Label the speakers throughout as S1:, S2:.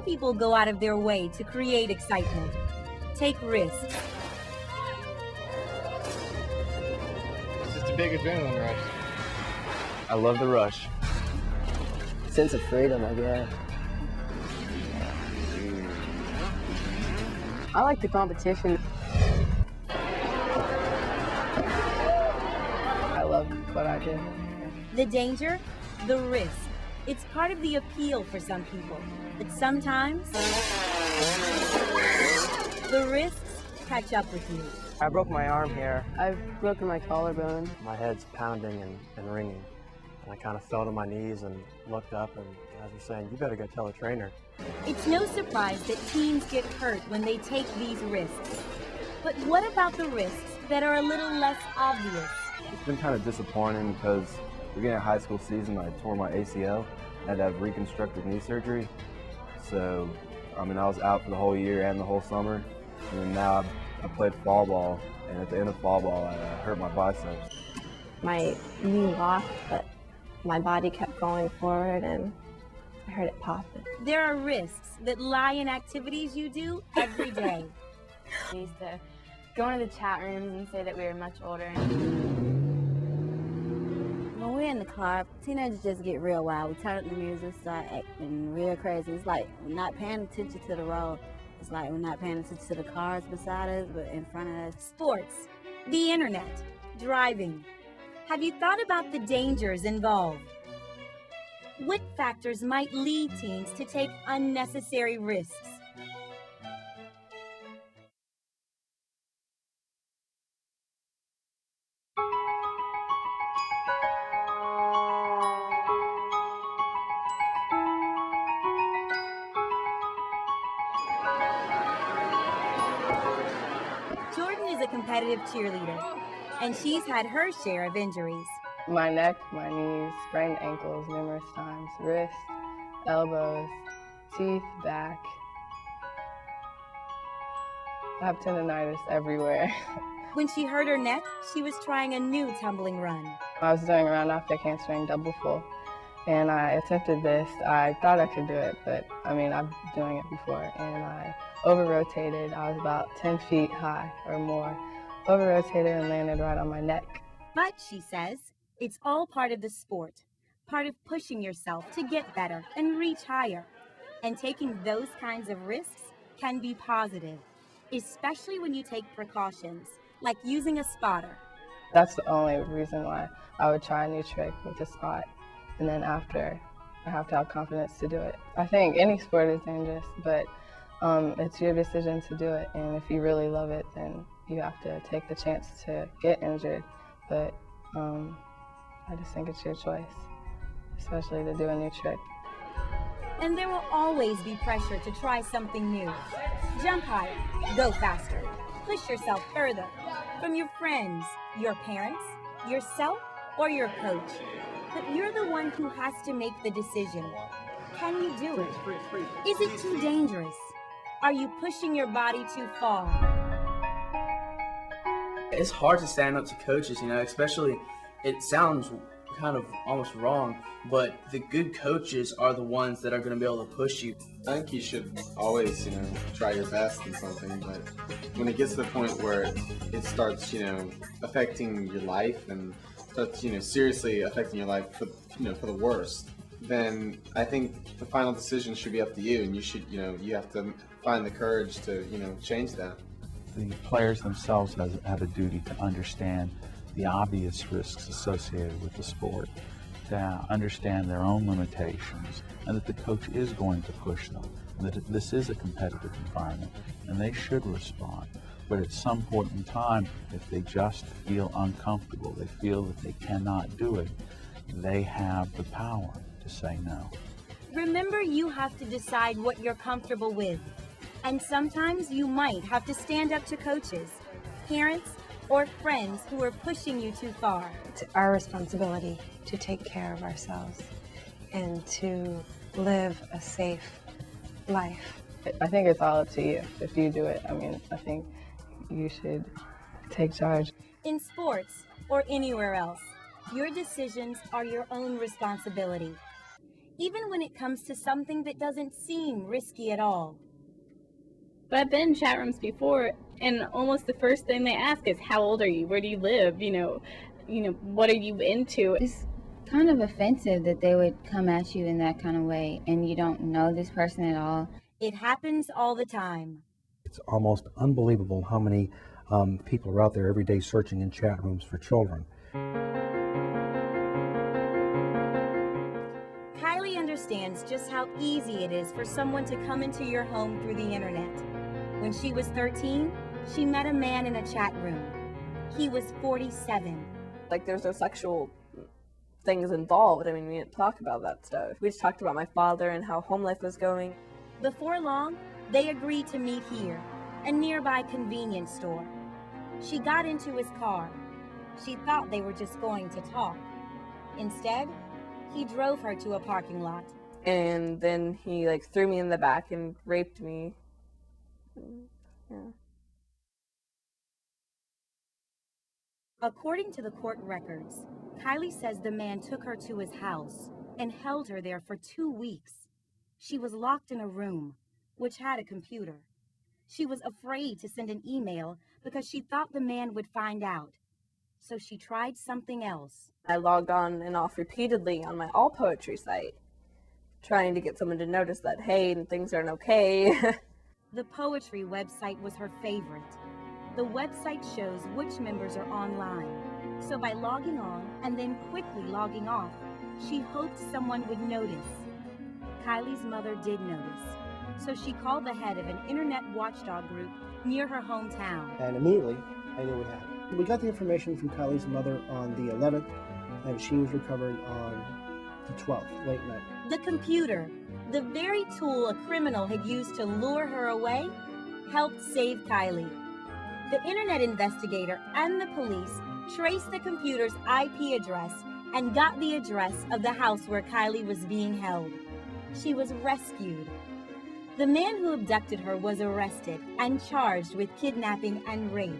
S1: Some people go out of their way to create excitement, take risks.
S2: It's just a big adrenaline rush.
S3: I love the rush.
S4: Sense of freedom, I guess. I like the competition. I love what I do.
S1: The danger, the risk. It's part of the appeal for some people. But sometimes, the risks catch up with you.
S4: I broke my arm here. I've broken my collarbone.
S3: My head's pounding and ringing. And I kind of fell to my knees and looked up, and as was saying, you better go tell a trainer.
S1: It's no surprise that teens get hurt when they take these risks. But what about the risks that are a little less obvious?
S5: It's been kind of disappointing because beginning of high school season, I tore my ACL. I had to have reconstructive knee surgery. So, I was out for the whole year and the whole summer. And then now I played fall ball, and at the end of fall ball, I hurt my biceps.
S6: My knee locked, but my body kept going forward, and I heard it popping.
S1: There are risks that lie in activities you do every day.
S7: We used to go into the chat rooms and say that we were much older.
S8: When we're in the car, teenagers just get real wild. We turn up the music, start acting real crazy. It's like we're not paying attention to the road. It's like we're not paying attention to the cars beside us, but in front of us.
S1: Sports, the internet, driving. Have you thought about the dangers involved? What factors might lead teens to take unnecessary risks? Jordan is a competitive cheerleader, and she's had her share of injuries.
S4: My neck, my knees, sprained ankles numerous times, wrists, elbows, teeth, back. I have tendonitis everywhere.
S1: When she hurt her neck, she was trying a new tumbling run.
S4: I was doing a round off deck handspring double full, and I attempted this. I thought I could do it, but I've been doing it before, and I over-rotated. I was about 10 feet high or more. Over-rotated and landed right on my neck.
S1: But, she says, it's all part of the sport, part of pushing yourself to get better and reach higher. And taking those kinds of risks can be positive, especially when you take precautions, like using a spotter.
S4: That's the only reason why I would try a new trick with a spot. And then after, I have to have confidence to do it. I think any sport is dangerous, but it's your decision to do it. And if you really love it, then you have to take the chance to get injured. But I just think it's your choice, especially to do a new trick.
S1: And there will always be pressure to try something new. Jump higher, go faster, push yourself further. From your friends, your parents, yourself, or your coach. But you're the one who has to make the decision. Can you do it? Is it too dangerous? Are you pushing your body too far?
S9: It's hard to stand up to coaches, especially, it sounds kind of almost wrong, but the good coaches are the ones that are going to be able to push you.
S2: I think you should always, try your best in something, but when it gets to the point where it starts, affecting your life and starts, seriously affecting your life for the worst, then I think the final decision should be up to you, and you should, you have to find the courage to, change that.
S10: The players themselves have a duty to understand the obvious risks associated with the sport, to understand their own limitations, and that the coach is going to push them, and that this is a competitive environment, and they should respond. But at some point in time, if they just feel uncomfortable, they feel that they cannot do it, they have the power to say no.
S1: Remember, you have to decide what you're comfortable with. And sometimes you might have to stand up to coaches, parents, or friends who are pushing you too far.
S6: It's our responsibility to take care of ourselves and to live a safe life.
S4: I think it's all up to you if you do it. I think you should take charge.
S1: In sports or anywhere else, your decisions are your own responsibility. even when it comes to something that doesn't seem risky at all.
S7: But I've been in chat rooms before, and almost the first thing they ask is, how old are you? Where do you live? What are you into?
S11: It's kind of offensive that they would come at you in that kind of way, and you don't know this person at all.
S1: It happens all the time.
S12: It's almost unbelievable how many people are out there every day searching in chat rooms for children.
S1: Kylie understands just how easy it is for someone to come into your home through the internet. When she was 13, she met a man in a chat room. He was 47.
S13: Like, there's no sexual things involved. I mean, we didn't talk about that stuff. We just talked about my father and how home life was going.
S1: Before long, they agreed to meet here, a nearby convenience store. She got into his car. She thought they were just going to talk. Instead, he drove her to a parking lot.
S13: And then he threw me in the back and raped me. Yeah.
S1: According to the court records, Kylie says the man took her to his house and held her there for 2 weeks. She was locked in a room, which had a computer. She was afraid to send an email because she thought the man would find out. So she tried something else.
S13: I logged on and off repeatedly on my all poetry site, trying to get someone to notice that, hey, things aren't okay.
S1: The poetry website was her favorite. The website shows which members are online. So by logging on and then quickly logging off, she hoped someone would notice. Kylie's mother did notice. So she called the head of an internet watchdog group near her hometown.
S14: And immediately, I knew what happened. We got the information from Kylie's mother on the 11th, and she was recovered on the 12th, late night.
S1: The computer, the very tool a criminal had used to lure her away, helped save Kylie. The internet investigator and the police traced the computer's IP address and got the address of the house where Kylie was being held. She was rescued. The man who abducted her was arrested and charged with kidnapping and rape.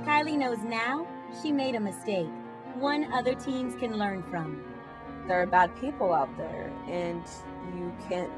S1: Kylie knows now she made a mistake, one other teens can learn from.
S13: There are bad people out there, and you can't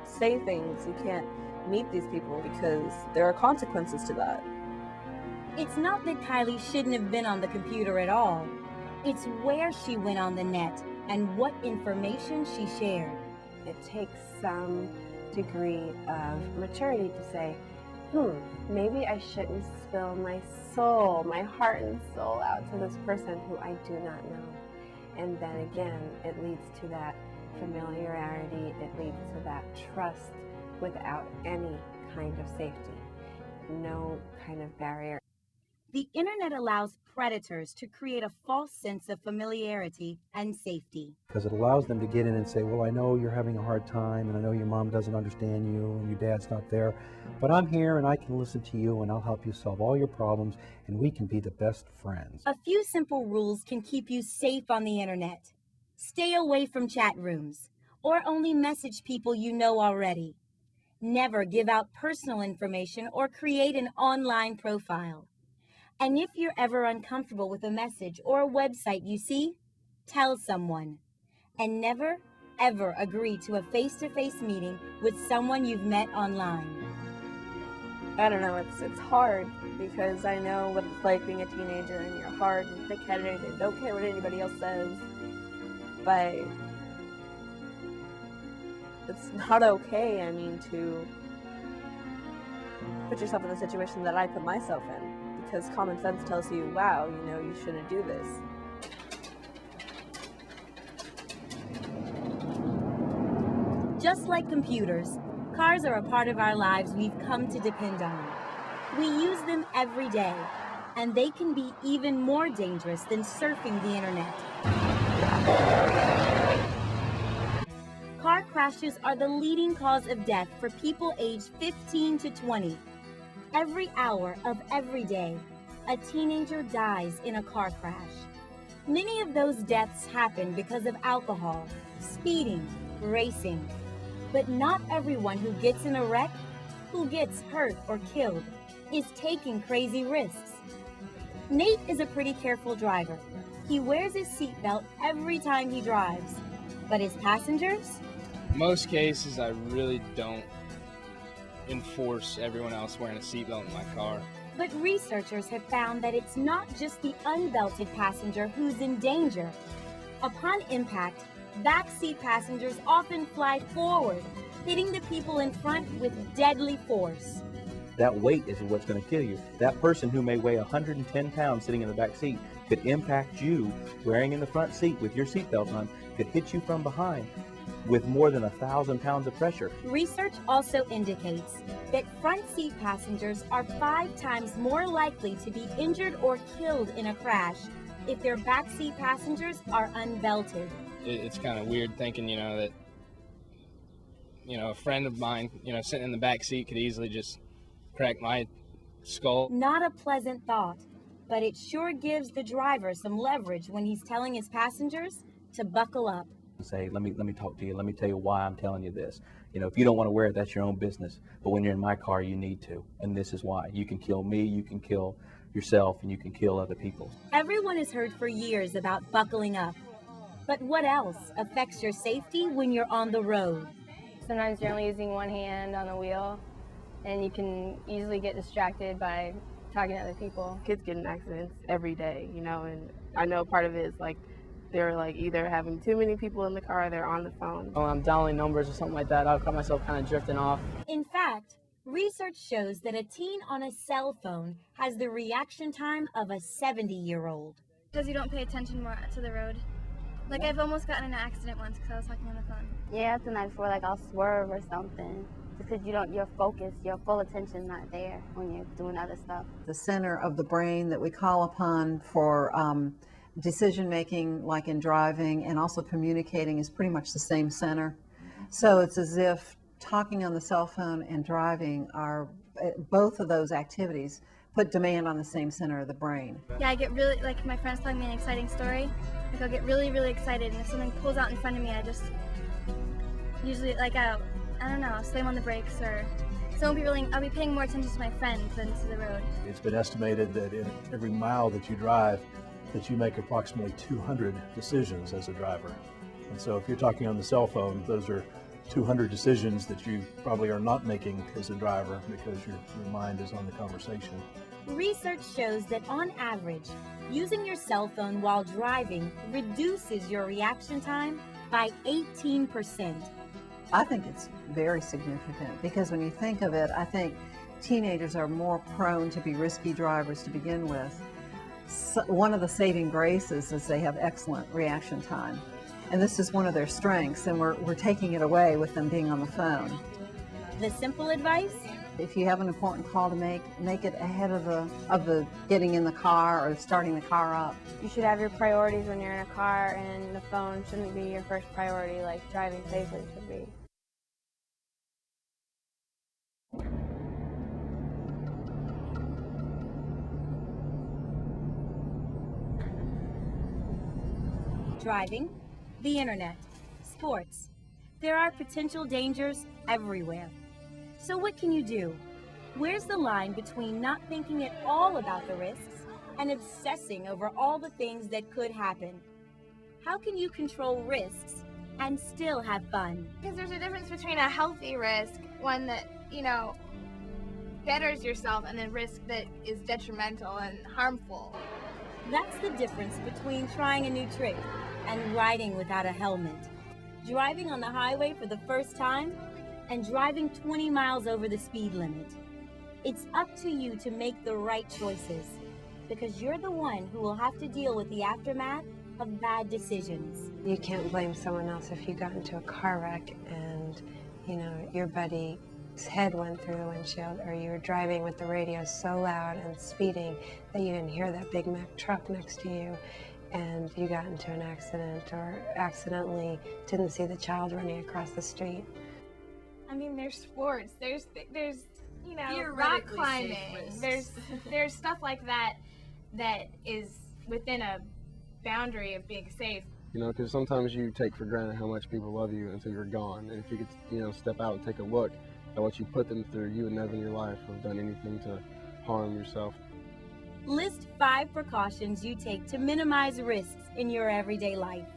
S13: say things, you can't meet these people because there are consequences to that.
S1: It's not that Kylie shouldn't have been on the computer at all. It's where she went on the net and what information she shared.
S6: It takes some degree of maturity to say, maybe I shouldn't spill my soul, my heart and soul out to this person who I do not know. And then again, it leads to that familiarity, it leads to that trust without any kind of safety, no kind of barrier.
S1: The internet allows predators to create a false sense of familiarity and safety.
S12: Because it allows them to get in and say, well, I know you're having a hard time, and I know your mom doesn't understand you, and your dad's not there, but I'm here and I can listen to you and I'll help you solve all your problems, and we can be the best friends.
S1: A few simple rules can keep you safe on the internet. Stay away from chat rooms, or only message people you know already. Never give out personal information or create an online profile. And if you're ever uncomfortable with a message or a website you see, tell someone. And never, ever agree to a face-to-face meeting with someone you've met online.
S13: I don't know, it's hard because I know what it's like being a teenager and you're hard and thick-headed and don't care what anybody else says. But it's not okay, I mean, to put yourself in a situation that I put myself in. Because common sense tells you, wow, you shouldn't do this.
S1: Just like computers, cars are a part of our lives we've come to depend on. We use them every day, and they can be even more dangerous than surfing the internet. Car crashes are the leading cause of death for people aged 15 to 20. Every hour of every day, a teenager dies in a car crash. Many of those deaths happen because of alcohol, speeding, racing. But not everyone who gets in a wreck, who gets hurt or killed, is taking crazy risks. Nate is a pretty careful driver. He wears his seatbelt every time he drives. But his passengers?
S15: Most cases, I really don't enforce everyone else wearing a seatbelt in my car.
S1: But researchers have found that it's not just the unbelted passenger who's in danger. Upon impact, backseat passengers often fly forward, hitting the people in front with deadly force.
S16: That weight is what's going to kill you. That person who may weigh 110 pounds sitting in the back seat could impact you wearing in the front seat with your seatbelt on, could hit you from behind with more than 1,000 pounds of pressure.
S1: Research also indicates that front seat passengers are 5 times more likely to be injured or killed in a crash if their backseat passengers are unbelted.
S15: It's kind of weird thinking, that, a friend of mine, sitting in the back seat could easily just crack my skull.
S1: Not a pleasant thought, but it sure gives the driver some leverage when he's telling his passengers to buckle up.
S16: Say, let me talk to you. Let me tell you why I'm telling you this. If you don't want to wear it, that's your own business. But when you're in my car, you need to. And this is why. You can kill me, you can kill yourself, and you can kill other people.
S1: Everyone has heard for years about buckling up. But what else affects your safety when you're on the road?
S17: Sometimes you're only using one hand on the wheel, and you can easily get distracted by talking to other people.
S18: Kids get in accidents every day, and I know part of it is they're either having too many people in the car or they're on the phone.
S9: When I'm dialing numbers or something like that, I'll caught myself kind of drifting off.
S1: In fact, research shows that a teen on a cell phone has the reaction time of a 70-year-old.
S19: Because you don't pay attention more to the road. I've almost gotten in an accident once because I was talking on the phone.
S6: Yeah, sometimes before I'll swerve or something. Because your focus, your full attention not there when you're doing other stuff.
S20: The center of the brain that we call upon for decision making, like in driving, and also communicating is pretty much the same center. So it's as if talking on the cell phone and driving are, both of those activities put demand on the same center of the brain.
S19: Yeah, I get really, my friend's telling me an exciting story, I'll get really, really excited, and if something pulls out in front of me, I just usually, I'll slam on the brakes, or so I'll be paying more attention to my friends than to the road.
S12: It's been estimated that in every mile that you drive, that you make approximately 200 decisions as a driver. And so if you're talking on the cell phone, those are 200 decisions that you probably are not making as a driver because your mind is on the conversation.
S1: Research shows that on average, using your cell phone while driving reduces your reaction time by 18%.
S20: I think it's very significant because when you think of it, I think teenagers are more prone to be risky drivers to begin with. So one of the saving graces is they have excellent reaction time. And this is one of their strengths, and we're taking it away with them being on the phone.
S1: The simple advice?
S20: If you have an important call to make it ahead of the getting in the car or starting the car up.
S13: You should have your priorities when you're in a car, and the phone shouldn't be your first priority like driving safely should be.
S1: Driving, the internet, sports. There are potential dangers everywhere. So what can you do? Where's the line between not thinking at all about the risks and obsessing over all the things that could happen? How can you control risks and still have fun?
S19: Because there's a difference between a healthy risk, one that, betters yourself, and a risk that is detrimental and harmful.
S1: That's the difference between trying a new trick and riding without a helmet. Driving on the highway for the first time and driving 20 miles over the speed limit. It's up to you to make the right choices because you're the one who will have to deal with the aftermath of bad decisions.
S21: You can't blame someone else if you got into a car wreck and, your buddy's head went through the windshield, or you were driving with the radio so loud and speeding that you didn't hear that Big Mac truck next to you and you got into an accident or accidentally didn't see the child running across the street.
S19: I mean, there's sports, there's rock climbing, there's stuff like that is within a boundary of being safe.
S5: Because sometimes you take for granted how much people love you until you're gone. And if you could, step out and take a look at what you put them through, you would never in your life have done anything to harm yourself.
S1: List 5 precautions you take to minimize risks in your everyday life.